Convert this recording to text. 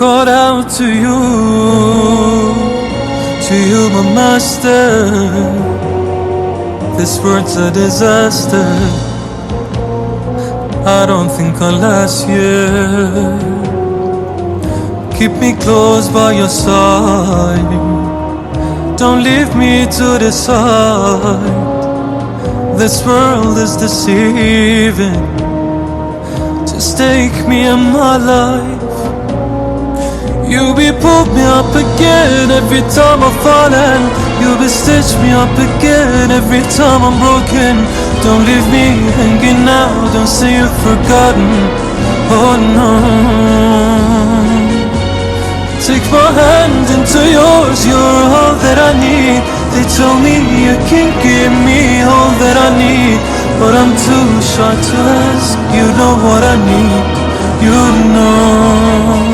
called out to you, my master. This world's a disaster. I don't think I'll last here. Keep me close by your side. Don't leave me to decide. This world is deceiving. Just take me in my life. You be pulled me up again every time I'm falling. You be stitched me up again every time I'm broken. Don't leave me hanging now, don't say you've forgotten. Oh no. Take my hand into yours, you're all that I need. They told me you can't give me all that I need, but I'm too shy to ask. You know what I need, you know.